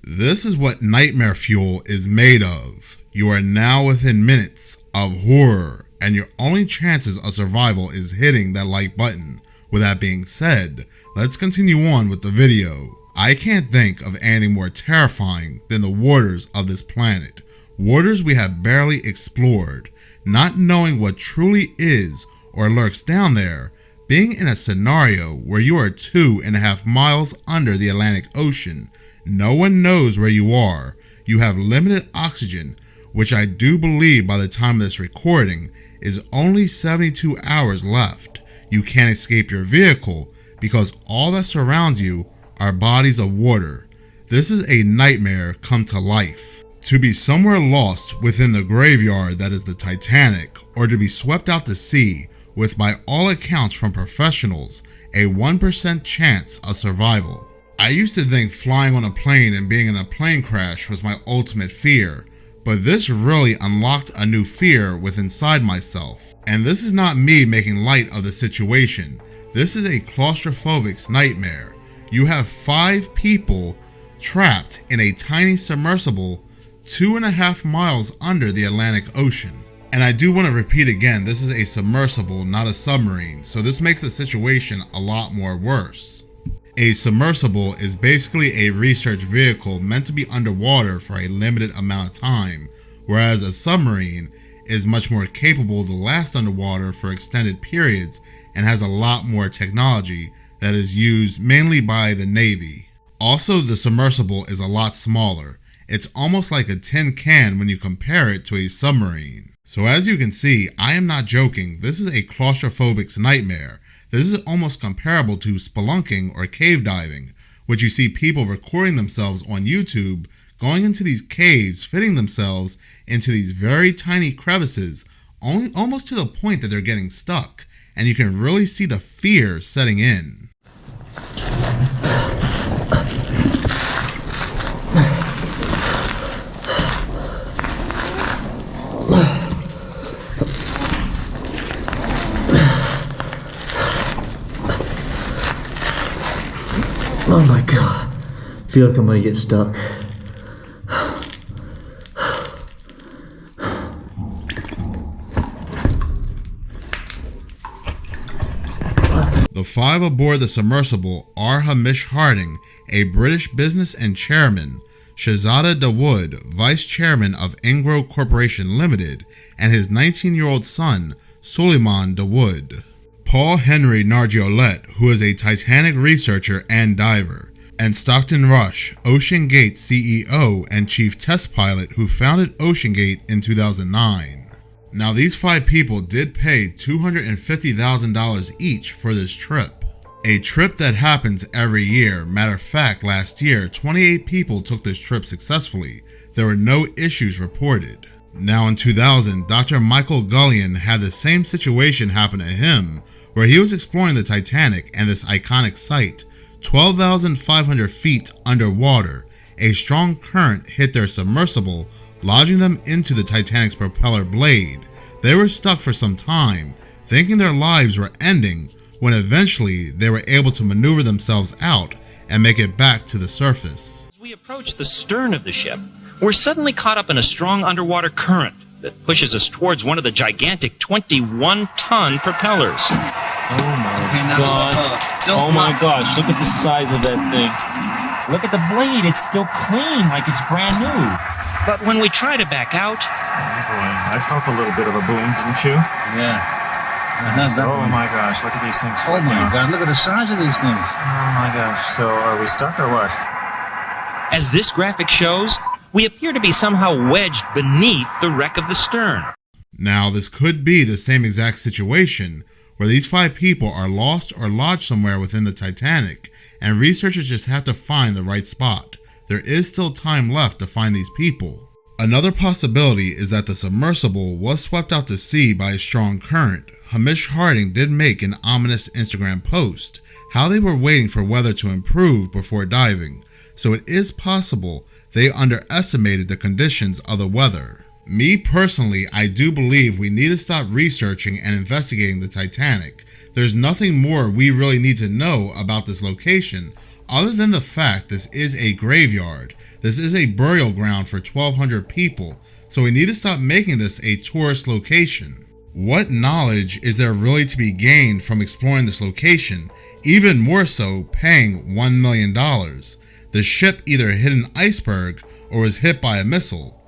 This is what nightmare fuel is made of. You are now within minutes of horror, and your only chances of survival is hitting that like button. With that being said, let's continue on with the video. I can't think of anything more terrifying than the waters of this planet. Waters we have barely explored. Not knowing what truly is or lurks down there. Being in a scenario where you are 2.5 miles under the Atlantic Ocean. No one knows where you are. You have limited oxygen, which I do believe by the time of this recording is only 72 hours left. You can't escape your vehicle because all that surrounds you are bodies of water. This is a nightmare come to life. To be somewhere lost within the graveyard that is the Titanic, or to be swept out to sea with, by all accounts from professionals, a 1% chance of survival. I used to think flying on a plane and being in a plane crash was my ultimate fear, but this really unlocked a new fear within inside myself. And this is not me making light of the situation. This is a claustrophobic nightmare. You have 5 people trapped in a tiny submersible 2.5 miles under the Atlantic Ocean. And I do want to repeat again, this is a submersible, not a submarine, so this makes the situation a lot more worse. A submersible is basically a research vehicle meant to be underwater for a limited amount of time, whereas a submarine is much more capable to last underwater for extended periods and has a lot more technology that is used mainly by the Navy. Also, the submersible is a lot smaller. It's almost like a tin can when you compare it to a submarine. So as you can see, I am not joking, this is a claustrophobic nightmare. This is almost comparable to spelunking or cave diving, which you see people recording themselves on YouTube going into these caves, fitting themselves into these very tiny crevices, almost to the point that they're getting stuck, and you can really see the fear setting in. Oh my god, I feel like I'm gonna get stuck. The 5 aboard the submersible are Hamish Harding, a British business and chairman, Shahzada Dawood, vice chairman of Engro Corporation Limited, and his 19-year-old son, Suleiman Dawood. Paul Henry Nargiolet, who is a Titanic researcher and diver, and Stockton Rush, Ocean Gate CEO and chief test pilot who founded Ocean Gate in 2009. Now these 5 people did pay $250,000 each for this trip. A trip that happens every year. Matter of fact, last year, 28 people took this trip successfully. There were no issues reported. Now in 2000, Dr. Michael Gullion had the same situation happen to him, where he was exploring the Titanic and this iconic site, 12,500 feet underwater. A strong current hit their submersible, lodging them into the Titanic's propeller blade. They were stuck for some time, thinking their lives were ending, when eventually they were able to maneuver themselves out and make it back to the surface. As we approach the stern of the ship, we're suddenly caught up in a strong underwater current that pushes us towards one of the gigantic 21-ton propellers. Oh my god. Oh my gosh, look at the size of that thing. Look at the blade, it's still clean, like it's brand new. But when we try to back out... Oh boy, I felt a little bit of a boom, didn't you? Yeah. Oh my gosh, look at these things. Oh my god, look at the size of these things. Oh my gosh, so are we stuck or what? As this graphic shows, we appear to be somehow wedged beneath the wreck of the stern. Now this could be the same exact situation, where these 5 people are lost or lodged somewhere within the Titanic, and researchers just have to find the right spot. There is still time left to find these people. Another possibility is that the submersible was swept out to sea by a strong current. Hamish Harding did make an ominous Instagram post, how they were waiting for weather to improve before diving, so it is possible they underestimated the conditions of the weather. Me personally, I do believe we need to stop researching and investigating the Titanic. There's nothing more we really need to know about this location. Other than the fact this is a graveyard, this is a burial ground for 1,200 people, so we need to stop making this a tourist location. What knowledge is there really to be gained from exploring this location, even more so paying $1 million? The ship either hit an iceberg or was hit by a missile.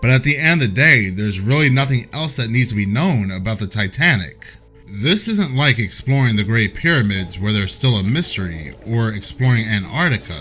But at the end of the day, there's really nothing else that needs to be known about the Titanic. This isn't like exploring the Great Pyramids where there's still a mystery, or exploring Antarctica.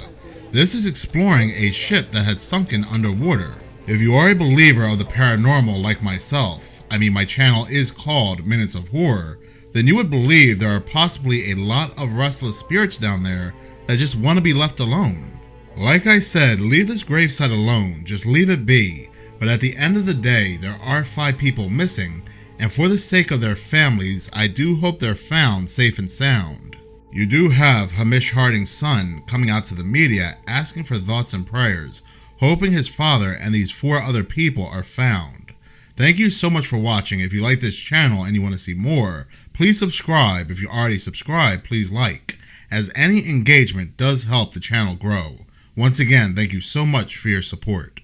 This is exploring a ship that had sunken underwater. If you are a believer of the paranormal like myself, my channel is called Minutes of Horror, then you would believe there are possibly a lot of restless spirits down there that just want to be left alone. Like I said, leave this gravesite alone, just leave it be. But at the end of the day, there are 5 people missing, and for the sake of their families, I do hope they're found safe and sound. You do have Hamish Harding's son coming out to the media asking for thoughts and prayers, hoping his father and these 4 other people are found. Thank you so much for watching. If you like this channel and you want to see more, please subscribe. If you already subscribed, please like, as any engagement does help the channel grow. Once again, thank you so much for your support.